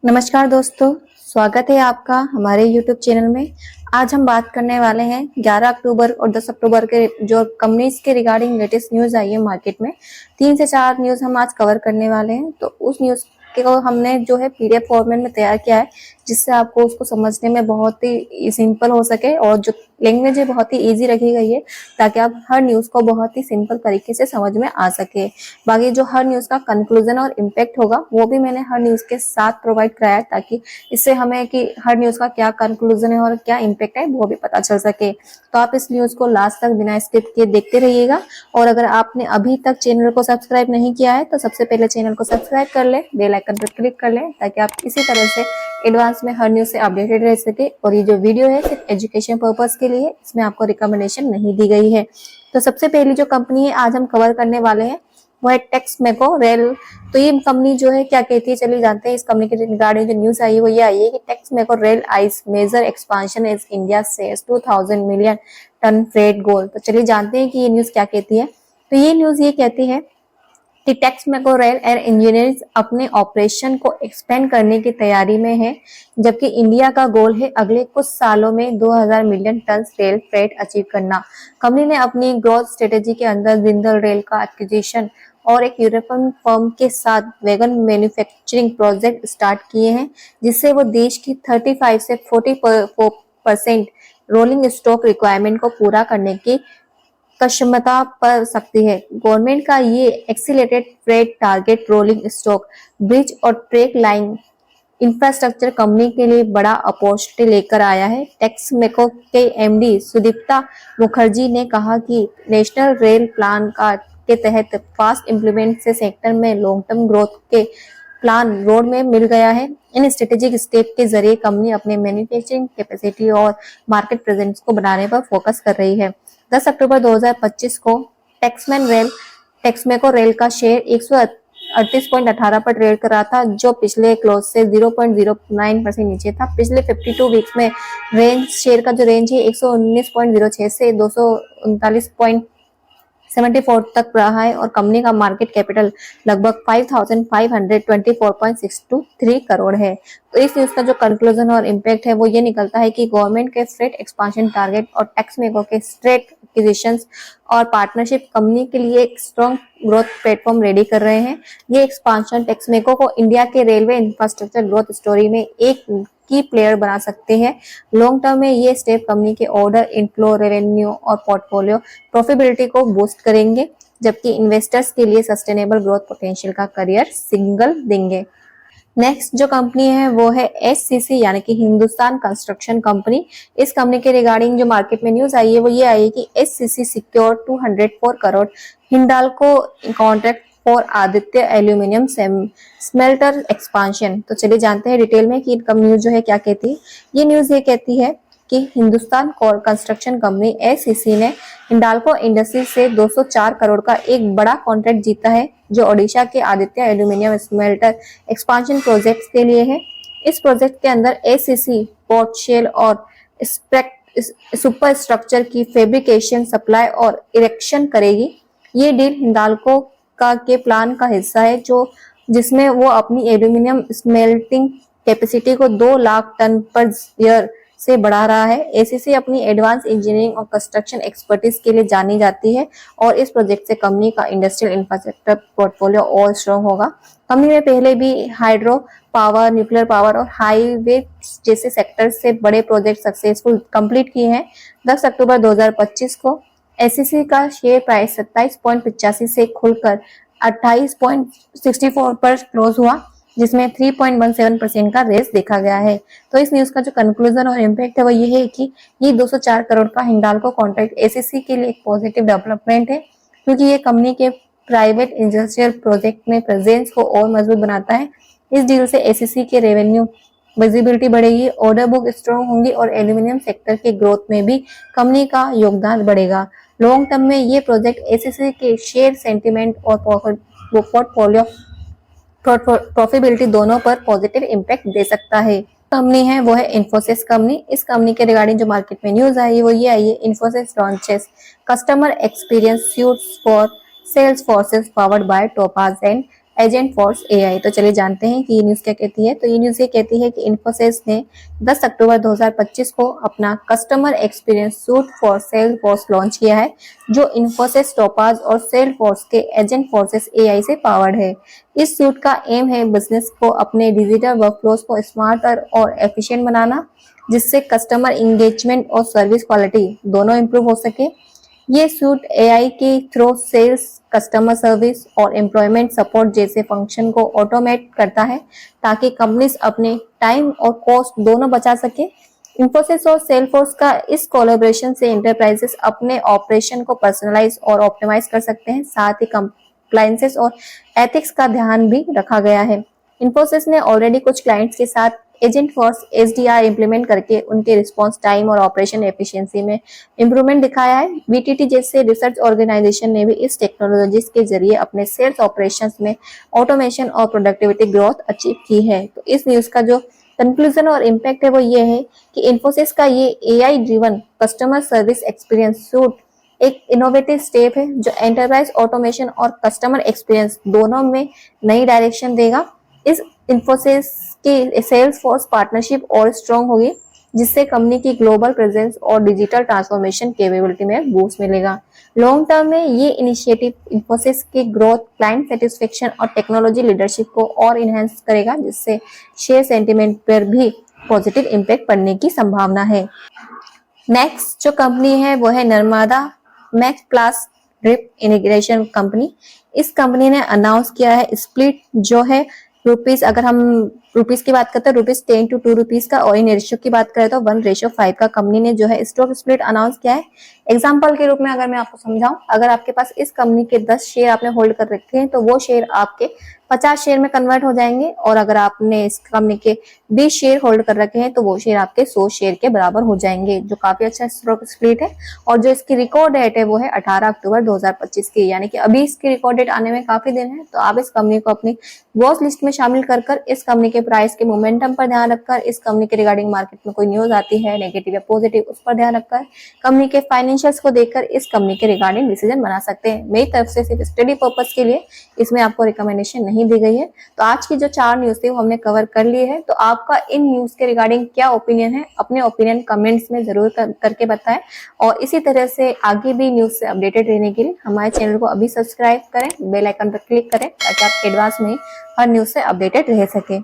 नमस्कार दोस्तों, स्वागत है आपका हमारे YouTube चैनल में। आज हम बात करने वाले हैं 11 अक्टूबर और 10 अक्टूबर के जो कंपनीज के रिगार्डिंग लेटेस्ट न्यूज़ आई है मार्केट में। 3 से 4 न्यूज़ हम आज कवर करने वाले हैं। तो उस न्यूज़ को हमने जो है PDF फॉर्मेट में तैयार किया है, जिससे आपको उसको समझने में बहुत ही सिंपल हो सके और जो लैंग्वेज है बहुत ही ईजी रखी गई है, ताकि आप हर न्यूज़ को बहुत ही सिंपल तरीके से समझ में आ सके। बाकी जो हर न्यूज़ का कंक्लूजन और इम्पैक्ट होगा वो भी मैंने हर न्यूज़ के साथ प्रोवाइड कराया है, ताकि इससे हमें कि हर न्यूज़ का क्या कंक्लूजन है और क्या इम्पैक्ट है वो भी पता चल सके। तो आप इस न्यूज़ को लास्ट तक बिना स्किप किए देखते रहिएगा। और अगर आपने अभी तक चैनल को सब्सक्राइब नहीं किया है तो सबसे पहले चैनल को सब्सक्राइब कर ले, बेल आइकन पर क्लिक कर ले, ताकि आप इसी तरह से एडवांस में हर न्यूज़ से अपडेटेड रह सके। और ये जो वीडियो है सिर्फ एजुकेशन पर्पस के लिए, इसमें आपको रिकमेंडेशन नहीं दी गई है। तो सबसे पहली जो कंपनी है आज हम कवर करने वाले हैं वो है टेक्समेको रेल। तो ये कंपनी जो है क्या कहती है, चलिए जानते हैं। इस कंपनी के रिगार्डिंग जो न्यूज आई है वो ये आई है कि Texmaco rail eyes major expansion is India सेज 2000 मिलियन टन फ्रेट गोल। तो चलिए जानते हैं कि ये न्यूज क्या कहती है। तो ये न्यूज ये कहती है कि टेक्समेको रेल एंड इंजीनियर्स अपने ऑपरेशन को एक्सपेंड करने की तैयारी में है, जबकि इंडिया का गोल है अगले कुछ सालों में 2000 million ton rail freight achieve करना। कंपनी ने अपनी ग्रोथ स्ट्रेटेजी के अंदर जिंदल रेल का एक्विजिशन और एक यूरोपियन फर्म के साथ वैगन मैन्युफैक्चरिंग प्रोजेक्ट स्टार्ट किए हैं, जिससे वो देश की 35 से 40% रोलिंग स्टॉक रिक्वायरमेंट को पूरा करने की क्षमता पर सकती है। गवर्नमेंट का ये accelerated freight target rolling stock, bridge और ट्रैक लाइन इंफ्रास्ट्रक्चर कंपनी के लिए बड़ा अपॉर्चुनिटी लेकर आया है। टेक्समेको के एमडी सुदीप्ता मुखर्जी ने कहा कि नेशनल रेल प्लान के तहत फास्ट इम्प्लीमेंट से सेक्टर में लॉन्ग टर्म ग्रोथ के प्लान रोड में मिल गया है। इन स्ट्रेटेजिक स्टेप के जरिए कंपनी अपने मैन्युफैक्चरिंग कैपेसिटी और मार्केट प्रेजेंस को बढ़ाने पर फोकस कर रही है। 10 अक्टूबर 2025 को टेक्समेको रेल का शेयर 138.18 पर ट्रेड कर रहा था, जो पिछले क्लोज से 0.09% नीचे था। पिछले 52 वीक्स में शेयर का जो रेंज है 119.06 से 239.74 तक रहा है और कंपनी का मार्केट कैपिटल लगभग 5524.623 करोड़ है। तो इस न्यूज का जो कंक्लूजन और इम्पैक्ट है वो ये निकलता है कि गवर्नमेंट के फ्रेट एक्सपांशन टारगेट और टेक्समेको के स्ट्रेट एक्विजिशंस और पार्टनरशिप कंपनी के लिए एक स्ट्रॉन्ग ग्रोथ प्लेटफॉर्म रेडी कर रहे हैं। ये एक्सपांशन टेक्समेको को इंडिया के रेलवे इंफ्रास्ट्रक्चर ग्रोथ स्टोरी में एक की प्लेयर बना सकते हैं। लॉन्ग टर्म में ये स्टेप कंपनी के ऑर्डर इनफ्लो, रेवेन्यू और पोर्टफोलियो प्रॉफिटेबिलिटी को बूस्ट करेंगे, जबकि इन्वेस्टर्स के लिए सस्टेनेबल ग्रोथ पोटेंशियल का करियर सिग्नल देंगे। नेक्स्ट जो कंपनी है वो है एससीसी यानी कि हिंदुस्तान कंस्ट्रक्शन कंपनी। इस कंपनी के रिगार्डिंग जो मार्केट में न्यूज आई है वो ये आई है कि SCC secure 204 crore Hindalco contract for Aditya aluminium smelter expansion. तो चलिए जानते हैं डिटेल में कि इनका न्यूज जो है क्या कहती है। ये न्यूज ये कहती है कि हिंदुस्तान कंस्ट्रक्शन कंपनी एससीसी ने हिंडाल्को इंडस्ट्री से 204 करोड़ का एक बड़ा कॉन्ट्रैक्ट जीता है, जो ओडिशा के Aditya aluminium smelter expansion project के लिए है। इस प्रोजेक्ट के अंदर एससीसी पोर्ट शेल और सुपर स्ट्रक्चर की फैब्रिकेशन, सप्लाई और इरेक्शन करेगी। ये डील हिंडाल्को के प्लान का हिस्सा है, जिसमें वो अपनी एल्यूमिनियम स्मेल्टिंग कैपेसिटी को 2 लाख टन पर ईयर से बढ़ा रहा है। एसीसी अपनी एडवांस इंजीनियरिंग और कंस्ट्रक्शन एक्सपर्टीज के लिए जानी जाती है और इस प्रोजेक्ट से कंपनी का इंडस्ट्रियल इंफ्रास्ट्रक्चर पोर्टफोलियो और स्ट्रॉन्ग होगा। कंपनी ने पहले भी हाइड्रो पावर, न्यूक्लियर पावर और हाईवे जैसे सेक्टर से बड़े प्रोजेक्ट सक्सेसफुल कंप्लीट किए हैं। 10 अक्टूबर 2025 को एससीसी का शेयर प्राइस 27.85 से खुलकर 28.64 पर क्लोज हुआ, जिसमें 3.17% का रेस देखा गया है। तो इस न्यूज का जो कंक्लूजन और इम्पैक्ट है वो ये है कि ये 204 करोड़ का हिंडाल्को कॉन्ट्रैक्ट एससीसी के लिए एक पॉजिटिव डेवलपमेंट है, क्योंकि ये कंपनी के प्राइवेट इंडस्ट्रियल प्रोजेक्ट में प्रेजेंस को और मजबूत बनाता है। इस डील से एससीसी के रेवेन्यू विजिबिलिटी बढ़ेगी, ऑर्डर बुक स्ट्रॉन्ग होंगी और एल्यूमिनियम सेक्टर के ग्रोथ में भी कंपनी का योगदान बढ़ेगा। लॉन्ग टर्म में ये प्रोजेक्ट एससीसी के शेयर सेंटीमेंट और पोर्टफोलियो प्रॉफिटेबिलिटी दोनों पर पॉजिटिव इम्पैक्ट दे सकता है। कंपनी है वो है इन्फोसिस कंपनी। इस कंपनी के रिगार्डिंग जो मार्केट में न्यूज आई है वो ये आई है, Infosys launches customer experience suites for Salesforce's powered by Topaz and Agentforce AI. तो चलिए जानते हैं कि ये न्यूज क्या कहती है। तो ये न्यूज ये कहती है कि इन्फोसिस ने 10 अक्टूबर 2025 को अपना customer experience suit for Salesforce launch किया है, जो इन्फोसिस टोपाज और सेल्सफोर्स के एजेंट फोर्सेस एआई से पावर्ड है। इस सूट का एम है बिजनेस को अपने डिजिटल वर्कफ्लोज को स्मार्टर और एफिशिएंट बनाना, जिससे कस्टमर इंगेजमेंट और सर्विस क्वालिटी दोनों इंप्रूव हो सके। ये सूट एआई के थ्रू सेल्स, कस्टमर सर्विस और एम्प्लॉयमेंट सपोर्ट जैसे फंक्शन को ऑटोमेट करता है, ताकि कंपनीज अपने टाइम और कॉस्ट दोनों बचा सके। इंफोसिस और सेल्सफोर्स का इस कोलैबोरेशन से एंटरप्राइजेस अपने ऑपरेशन को पर्सनलाइज और ऑप्टिमाइज कर सकते हैं। साथ ही कंप्लायंसेस और एथिक्स का ध्यान भी रखा गया है। इंफोसिस ने ऑलरेडी कुछ क्लाइंट्स के साथ एजेंट फोर्स एसडीआर इंप्लीमेंट करके उनके रिस्पांस टाइम और ऑपरेशन एफिशिएंसी में इंप्रूवमेंट दिखाया है। बीटीटी जैसे रिसर्च ऑर्गेनाइजेशन ने भी इस टेक्नोलॉजी के जरिए अपने सेल्स ऑपरेशंस में ऑटोमेशन और प्रोडक्टिविटी ग्रोथ अचीव की है। तो इस न्यूज का जो कंक्लूजन और इम्पैक्ट है वो ये है कि इन्फोसिस का ये AI driven customer service experience suit एक इनोवेटिव स्टेप है, जो एंटरप्राइज ऑटोमेशन और कस्टमर एक्सपीरियंस दोनों में नई डायरेक्शन देगा। इस इन्फोसिस की सेल्स फोर्स पार्टनरशिप और स्ट्रॉन्ग होगी, जिससे कंपनी की ग्लोबल प्रेजेंस और डिजिटल ट्रांसफॉर्मेशन कैपेबिलिटी में बूस्ट मिलेगा। लॉन्ग टर्म में ये इनिशिएटिव इन्फोसिस की ग्रोथ, क्लाइंट सेटिस्फेक्शन और टेक्नोलॉजी लीडरशिप को और इनहेंस करेगा, जिससे शेयर सेंटिमेंट पर भी पॉजिटिव इम्पैक्ट पड़ने की संभावना है। नेक्स्ट जो कंपनी है वो है नर्मदा मैक्स प्लास ड्रिप इरिगेशन कंपनी। इस कंपनी ने अनाउंस किया है स्प्लिट, जो है रुपीस, अगर हम रुपीस की बात करते हैं ₹10 to 2 रुपीस का, और इन रेशियो की बात करें तो 1:5 का कंपनी ने जो है स्टॉक स्प्लिट अनाउंस किया है। एग्जांपल के रूप में अगर मैं आपको समझाऊं, अगर आपके पास इस कंपनी के 10 शेयर आपने होल्ड कर रखे हैं तो वो शेयर आपके 50 शेयर में कन्वर्ट हो जाएंगे, और अगर आपने इस कंपनी के 20 शेयर होल्ड कर रखे हैं तो वो शेयर आपके 100 शेयर के बराबर हो जाएंगे, जो काफी अच्छा स्टॉक स्प्लिट है। और जो इसकी रिकॉर्ड डेट है वो है 18 अक्टूबर 2025 की, यानी कि अभी इसकी रिकॉर्ड डेट आने में काफी दिन है। तो आप इस कंपनी को अपनी वॉच लिस्ट में शामिल कर इस कंपनी के प्राइस के मोमेंटम पर ध्यान रखकर, इस कंपनी के रिगार्डिंग मार्केट में कोई न्यूज आती है नेगेटिव या पॉजिटिव, उस पर ध्यान रखकर, कंपनी के फाइनेंशियल्स को देखकर इस कंपनी के रिगार्डिंग डिसीजन बना सकते हैं। मेरी तरफ से सिर्फ स्टडी पर्पस के लिए इसमें आपको रिकमेंडेशन नहीं दी गई है। तो आज की जो 4 न्यूज थी वो हमने कवर कर लिए है। तो आपका इन न्यूज के रिगार्डिंग क्या ओपिनियन है, अपने ओपिनियन कमेंट्स में जरूर करके बताएं, और इसी तरह से आगे भी न्यूज से अपडेटेड रहने के लिए हमारे चैनल को अभी सब्सक्राइब करें, बेल आइकन पर क्लिक करें, ताकि आप एडवांस में हर न्यूज से अपडेटेड रह सके।